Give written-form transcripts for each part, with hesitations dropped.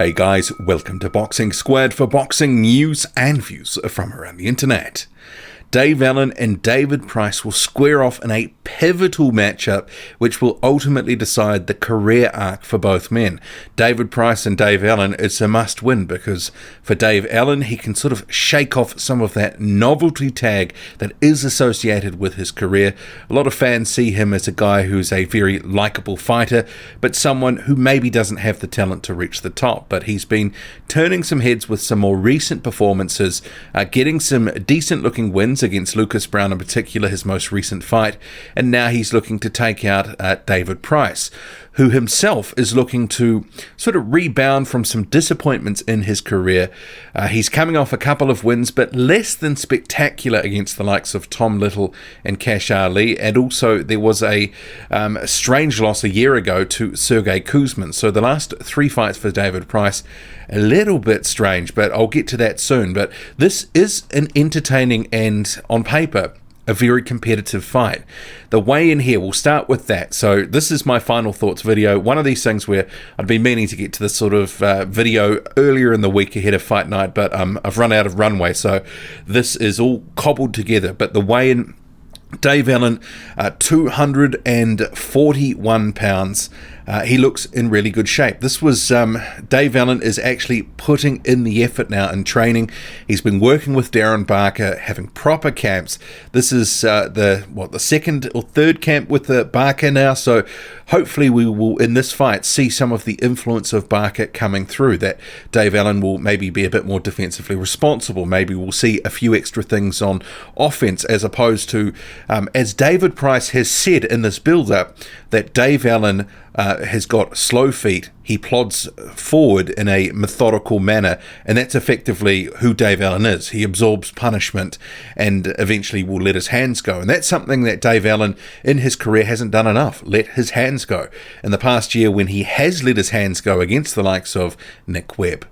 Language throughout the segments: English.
Hey guys, welcome to Boxing Squared for boxing news and views from around the internet. Dave Allen and David Price will square off in a pivotal matchup which will ultimately decide the career arc for both men. David Price and Dave Allen, it's a must win because for Dave Allen, he can sort of shake off some of that novelty tag that is associated with his career. A lot of fans see him as a guy who's a very likable fighter, but someone who maybe doesn't have the talent to reach the top. But he's been turning some heads with some more recent performances, getting some decent looking wins against Lucas Browne in particular, his most recent fight, and now he's looking to take out David Price, who himself is looking to sort of rebound from some disappointments in his career. He's coming off a couple of wins, but less than spectacular against the likes of Tom Little and Cash Ali, and also there was a strange loss a year ago to Sergey Kuzmin. So the last three fights for David Price, a little bit strange, but I'll get to that soon. But this is an entertaining and, on paper, a very competitive fight. The weigh-in here, we'll start with that. So this is my final thoughts video. One of these things where I'd been meaning to get to this sort of video earlier in the week ahead of fight night, but I've run out of runway, so this is all cobbled together. But the weigh-in, Dave Allen, 241 pounds. He looks in really good shape. This was, Dave Allen is actually putting in the effort now in training. He's been working with Darren Barker, having proper camps. This is the second or third camp with Barker now, so hopefully we will, in this fight, see some of the influence of Barker coming through, that Dave Allen will maybe be a bit more defensively responsible. Maybe we'll see a few extra things on offense, as opposed to, as David Price has said in this build-up, that Dave Allen has got slow feet. He plods forward in a methodical manner, and that's effectively who Dave Allen is. He absorbs punishment and eventually will let his hands go, and that's something that Dave Allen in his career hasn't done enough. Let his hands go. In the past year, when he has let his hands go against the likes of Nick Webb,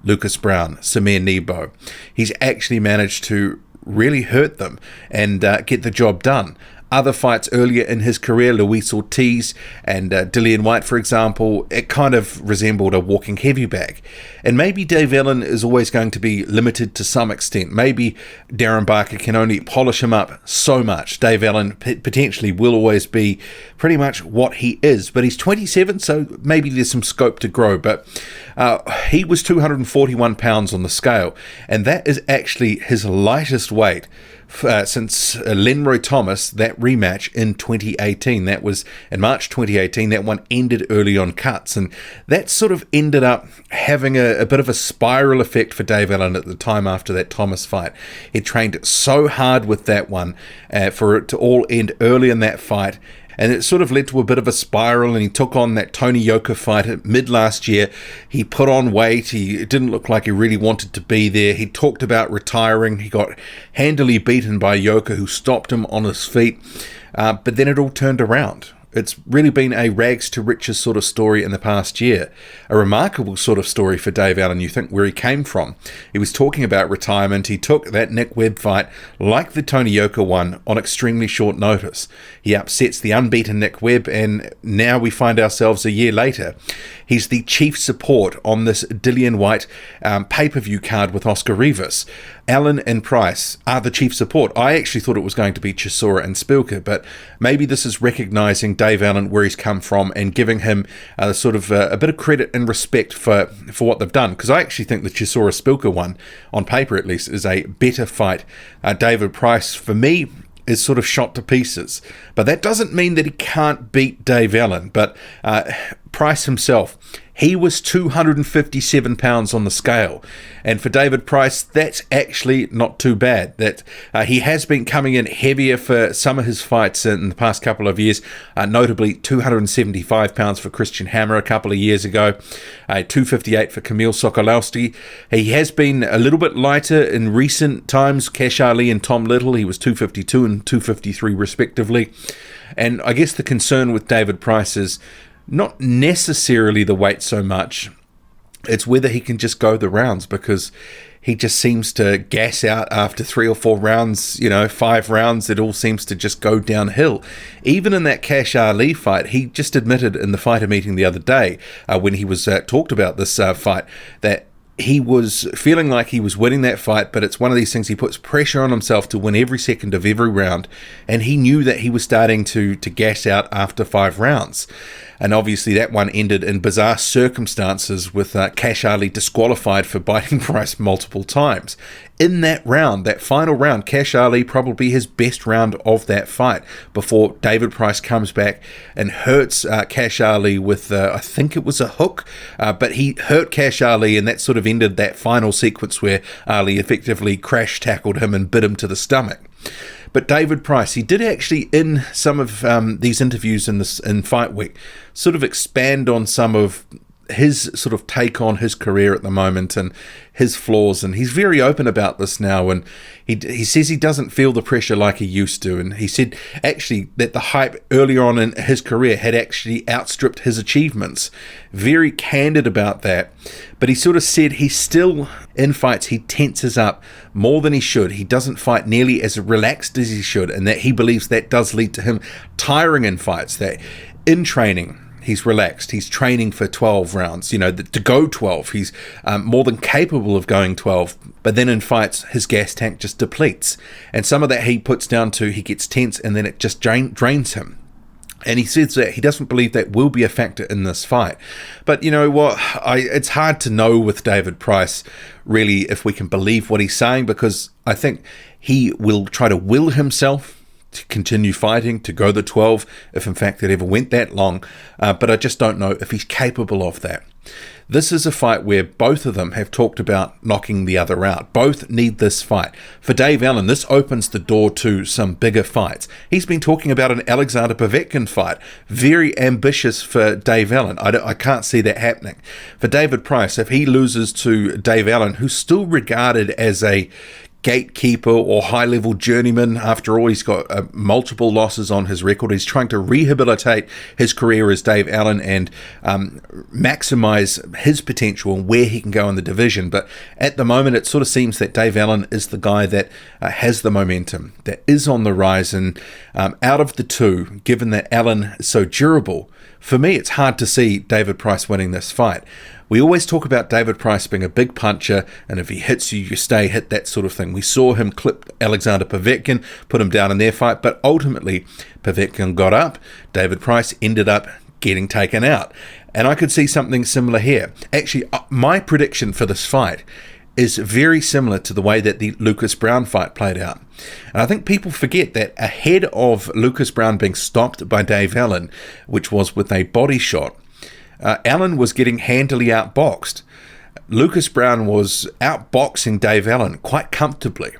Lucas Browne, Samir Nebo, he's actually managed to really hurt them and get the job done. Other fights earlier in his career, Luis Ortiz and Dillian Whyte, for example, it kind of resembled a walking heavy bag. And maybe Dave Allen is always going to be limited to some extent. Maybe Darren Barker can only polish him up so much. Dave Allen potentially will always be pretty much what he is. But he's 27, so maybe there's some scope to grow. But he was 241 pounds on the scale, and that is actually his lightest weight since Lenroy Thomas, that rematch in 2018. That was in March 2018. That one ended early on cuts, and that sort of ended up having a bit of a spiral effect for Dave Allen at the time after that Thomas fight. He trained so hard with that one for it to all end early in that fight, and it sort of led to a bit of a spiral, and he took on that Tony Yoka fight mid last year. He put on weight. It didn't look like he really wanted to be there. He talked about retiring. He got handily beaten by Yoka, who stopped him on his feet. But then it all turned around. It's really been a rags to riches sort of story in the past year. A remarkable sort of story for Dave Allen. You think where he came from. He was talking about retirement. He took that Nick Webb fight, like the Tony Yoka one, on extremely short notice. He upsets the unbeaten Nick Webb, and now we find ourselves a year later. He's the chief support on this Dillian Whyte pay-per-view card with Oscar Rivas. Allen and Price are the chief support. I actually thought it was going to be Chisora and Spilka, but maybe this is recognising Dave Allen where he's come from and giving him sort of a bit of credit and respect for what they've done, because I actually think the Chisora Spilka one, on paper at least, is a better fight. David Price, for me, is sort of shot to pieces, but that doesn't mean that he can't beat Dave Allen. But Price himself, he was 257 pounds on the scale, and for David Price, that's actually not too bad. That he has been coming in heavier for some of his fights in the past couple of years, notably 275 pounds for Christian Hammer a couple of years ago, 258 for Kamil Sokolowski. He has been a little bit lighter in recent times. Cash Ali and Tom Little, he was 252 and 253 respectively. And I guess the concern with David Price is not necessarily the weight so much, it's whether he can just go the rounds, because he just seems to gas out after 3 or 4 rounds, 5 rounds. It all seems to just go downhill. Even in that Cash Ali fight, he just admitted in the fighter meeting the other day, when he was talked about this fight, that he was feeling like he was winning that fight, but it's one of these things, he puts pressure on himself to win every second of every round, and he knew that he was starting to gas out after 5 rounds. And obviously that one ended in bizarre circumstances with Cash Ali disqualified for biting Price multiple times. In that round, that final round, Cash Ali probably his best round of that fight before David Price comes back and hurts Cash Ali with, I think it was a hook, but he hurt Cash Ali, and that sort of ended that final sequence where Ali effectively crash tackled him and bit him to the stomach. But David Price, he did actually, in some of these interviews in Fight Week, sort of expand on some of his sort of take on his career at the moment and his flaws, and he's very open about this now, and he says he doesn't feel the pressure like he used to, and he said actually that the hype earlier on in his career had actually outstripped his achievements. Very candid about that, but he sort of said he still, in fights, he tenses up more than he should. He doesn't fight nearly as relaxed as he should, and that he believes that does lead to him tiring in fights, that in training he's relaxed. He's training for 12 rounds, to go 12. He's more than capable of going 12. But then in fights, his gas tank just depletes. And some of that he puts down to he gets tense and then it just drains him. And he says that he doesn't believe that will be a factor in this fight. But you know what? It's hard to know with David Price, really, if we can believe what he's saying, because I think he will try to will himself to continue fighting, to go the 12, if in fact it ever went that long, but I just don't know if he's capable of that. This is a fight where both of them have talked about knocking the other out. Both need this fight. For Dave Allen, this opens the door to some bigger fights. He's been talking about an Alexander Povetkin fight. Very ambitious for Dave Allen. I can't see that happening. For David Price, if he loses to Dave Allen, who's still regarded as a gatekeeper or high-level journeyman. After all, he's got multiple losses on his record. He's trying to rehabilitate his career as Dave Allen and maximize his potential and where he can go in the division. But at the moment, it sort of seems that Dave Allen is the guy that has the momentum, that is on the rise. And out of the two, given that Allen is so durable, for me, it's hard to see David Price winning this fight. We always talk about David Price being a big puncher, and if he hits you, you stay hit, that sort of thing. We saw him clip Alexander Povetkin, put him down in their fight, but ultimately Povetkin got up. David Price ended up getting taken out. And I could see something similar here. Actually, my prediction for this fight is very similar to the way that the Lucas Browne fight played out. And I think people forget that ahead of Lucas Browne being stopped by Dave Allen, which was with a body shot, Allen was getting handily outboxed. Lucas Browne was outboxing Dave Allen quite comfortably.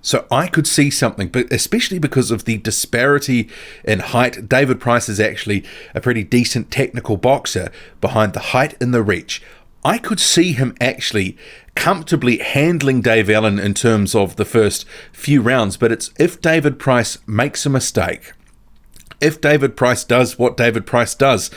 So I could see something, but especially because of the disparity in height. David Price is actually a pretty decent technical boxer behind the height and the reach. I could see him actually comfortably handling Dave Allen in terms of the first few rounds, but it's if David Price makes a mistake, if David Price does what David Price does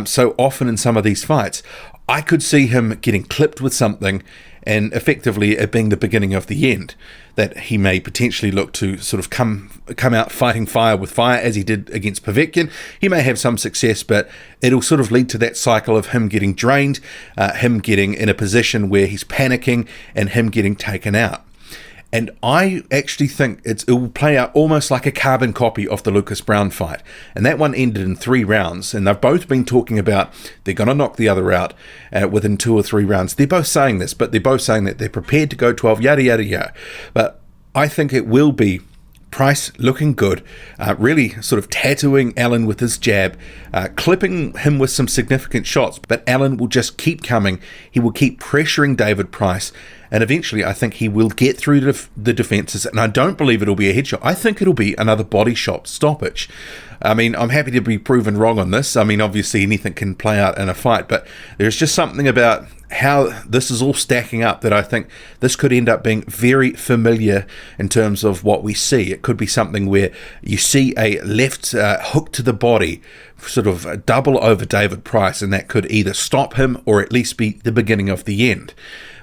so often in some of these fights, I could see him getting clipped with something and effectively it being the beginning of the end, that he may potentially look to sort of come out fighting fire with fire as he did against Povetkin. He may have some success, but it'll sort of lead to that cycle of him getting drained, him getting in a position where he's panicking and him getting taken out. And I actually think it will play out almost like a carbon copy of the Lucas Browne fight. And that one ended in 3 rounds. And they've both been talking about they're going to knock the other out within 2 or 3 rounds. They're both saying this, but they're both saying that they're prepared to go 12, yada, yada, yada. But I think it will be Price looking good, really sort of tattooing Allen with his jab, clipping him with some significant shots, but Allen will just keep coming. He will keep pressuring David Price, and eventually I think he will get through the defenses, and I don't believe it'll be a headshot. I think it'll be another body shot stoppage. I mean, I'm happy to be proven wrong on this. I mean, obviously anything can play out in a fight, but there's just something about how this is all stacking up that I think this could end up being very familiar in terms of what we see. It could be something where you see a left hook to the body sort of double over David Price, and that could either stop him or at least be the beginning of the end.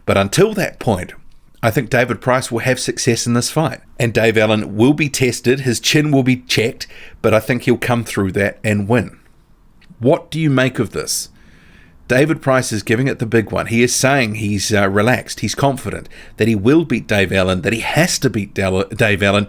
But until that point, I think David Price will have success in this fight. And Dave Allen will be tested, his chin will be checked, but I think he'll come through that and win. What do you make of this? David Price is giving it the big one. He is saying he's relaxed, he's confident that he will beat Dave Allen, that he has to beat Dave Allen.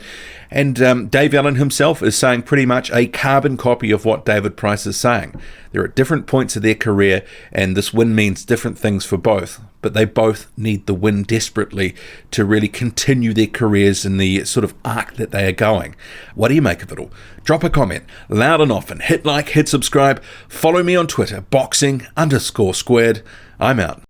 And Dave Allen himself is saying pretty much a carbon copy of what David Price is saying. They're at different points of their career, and this win means different things for both. But they both need the win desperately to really continue their careers in the sort of arc that they are going. What do you make of it all? Drop a comment loud and often. Hit like, hit subscribe. Follow me on Twitter, boxing_squared. I'm out.